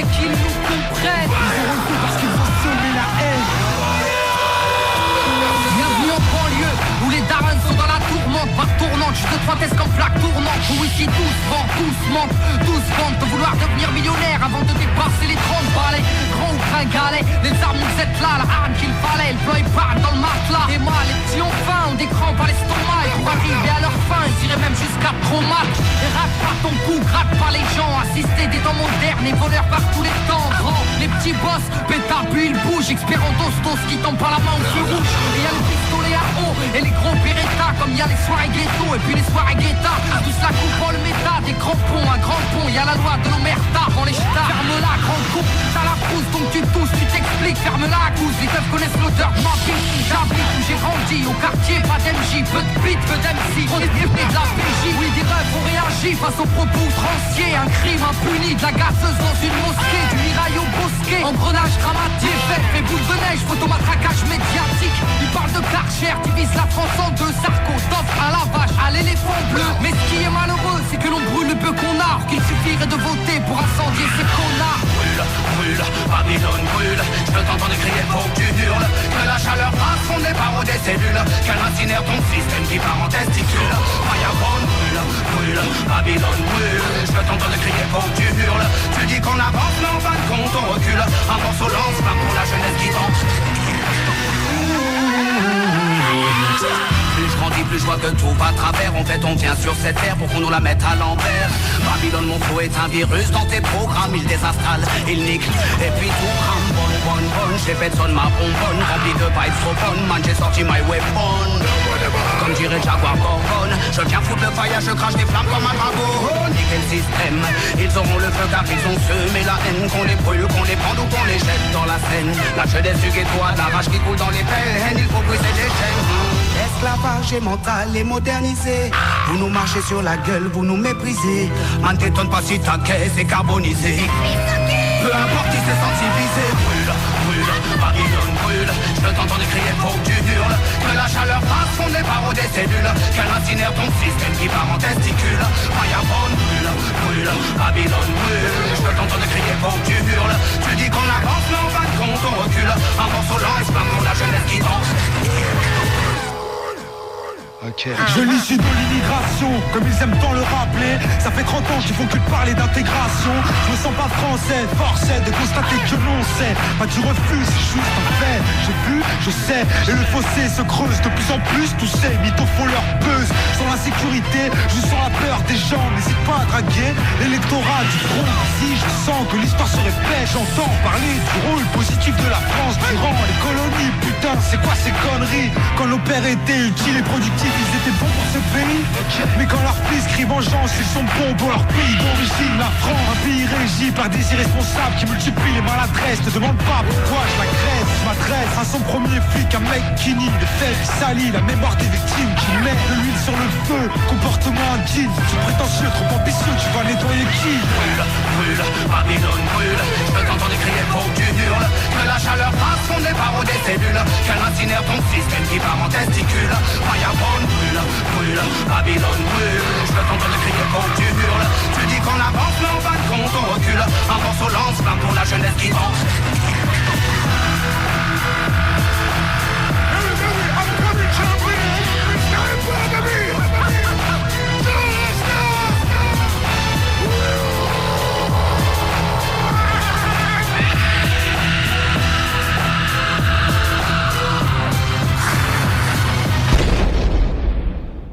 j'aimerais qu'ils nous comprennent. Ils auront le coup parce qu'ils vont semer la haine. Bienvenue en banlieue où les darons sont dans la tourmente. Par tournante, juste 3 tests comme flaque tournante. Où ici tous vendent, tous mentent, tous vendent de vouloir devenir millionnaire avant de dépasser les 30 balais. Grand ou gringalet, les armes vous êtes là, la arme qu'il fallait. Le plan épargne dans le matelas. Et moi, les petits ont faim, ont des crampes à l'estomac. Et pour arriver à leur fin, ils iraient même jusqu'à trop mal. Et rate pas ton cou, gratte pas les gens. Assister des temps modernes et voleurs par tous les temps. Grand, les petits boss, pétard puis ils bougent. Expérant d'ostos qui tombent par la main au feu rouge. Et y'a les pistolets à eau et les gros Beretta. Comme y'a les soirées ghetto et puis les soirées Greta. Tous la coupe en le méta, des crampons, un grand pont. Y'a la loi de l'omerta, avant les ch'tas. Ferme-la, grande coupe, t'as la frousse. Donc tu tousses, tu t'expliques, ferme-la à cause. Les keufs connaissent l'odeur de ma vie. J'habite où j'ai grandi, au quartier, pas d'MJ. Peu de beat, peu d'MC, trop de la PJ. Oui, des rêves ont réagi face aux propos outranciers. Un crime impuni, de la gazeuse dans une mosquée. Du mirail au bosquet, engrenage dramatique. Fait boule de neige, photomatraquage médiatique. Ils parlent de Karcher, divise la France en deux. Sarko, t'offre à la vache, à l'éléphant bleu. Mais ce qui est malheureux, c'est que l'on brûle le peu qu'on a. Qu'il suffirait de voter pour incendier ces connards. Brûle, brûle, Babylone brûle. Je peux t'entendre crier, faut que tu hurles. Que la chaleur passe, on n'est pas des cellules. Qu'elle incinère ton système qui part en testicule. Fireborn brûle, brûle, Babylone brûle. Je peux t'entendre crier, faut que tu hurles. Tu dis qu'on avance, mais en fin de compte on recule. Un morceau lance-flamme pour la jeunesse qui tente. Plus je grandis, plus je vois que tout va à travers. En fait on vient sur cette terre pour qu'on nous la mette à l'envers. Babylone mon flow est un virus dans tes programmes. Il désinstalle, il nique, et puis tout crame. Bonne, j'ai fait sonne ma bonbonne. Rempli de vibes trop bonnes, man j'ai sorti my weapon. Comme dirait Jaguar Gorgon, je viens foutre le fire, je crache des flammes comme un dragon. Niquer le système, ils auront le feu car ils ont semé la haine. Qu'on les brûle, qu'on les prend ou qu'on les jette dans la Seine. La jeunesse du ghetto a la rage qui coule dans les veines. Il faut briser les chaînes. L'esclavage est mental et modernisé. Vous nous marchez sur la gueule, vous nous méprisez. Man t'étonne pas si ta caisse est carbonisée. Peu importe qui s'est senti visé. Brûle, brûle, Babylone brûle. Je peux t'entendre crier, faut que tu hurles. Que la chaleur passe, qu'on n'est pas des cellules. Qu'elle incinère ton système qui part en testicule. Fireborn brûle, brûle, Babylone brûle. Je peux t'entendre crier, faut que tu hurles. Tu dis qu'on avance, mais en fin de compte on recule. Un morceau lance-flamme pour la jeunesse qui danse. Okay. Je l'issue de l'immigration, comme ils aiment tant le rappeler. Ça fait 30 ans qu'ils font que de parler d'intégration. Je me sens pas français, forcé de constater que non c'est pas du refus, c'est juste un fait. J'ai vu, je sais, et le fossé se creuse de plus en plus. Tous ces mythos font leur buzz. Sans l'insécurité, je sens la peur des gens. N'hésite pas à draguer l'électorat du front. Si je sens que l'histoire se répète, j'entends parler du rôle positif de la France durant les colonies. Putain, c'est quoi ces conneries? Quand nos pères étaient utiles et productifs, ils étaient bons pour ce pays. Mais quand leur fils crie vengeance, ils sont bons pour leur pays d'origine, la France. Un pays régi par des irresponsables qui multiplient les maladresses. Ne demande pas pourquoi je l'agresse. Je m'adresse à son premier flic, un mec qui nie des faits, qui salit la mémoire des victimes, qui met de l'huile sur le feu. Comportement indigne, tu prétentieux, trop ambitieux, tu vas nettoyer qui? Brûle, brûle, Babylone brûle. Je peux t'entendre crier, faut que tu hurles. Que la chaleur passe, qu'on n'est pas des cellules. Qu'elle incinère ton système qui part en testicule. Fireborn brûle, brûle, Babylone brûle. Je peux t'entendre crier, faut que tu hurles. Tu dis qu'on avance, mais en fin de compte on recule. Un morceau lance-flamme pour la jeunesse qui danse.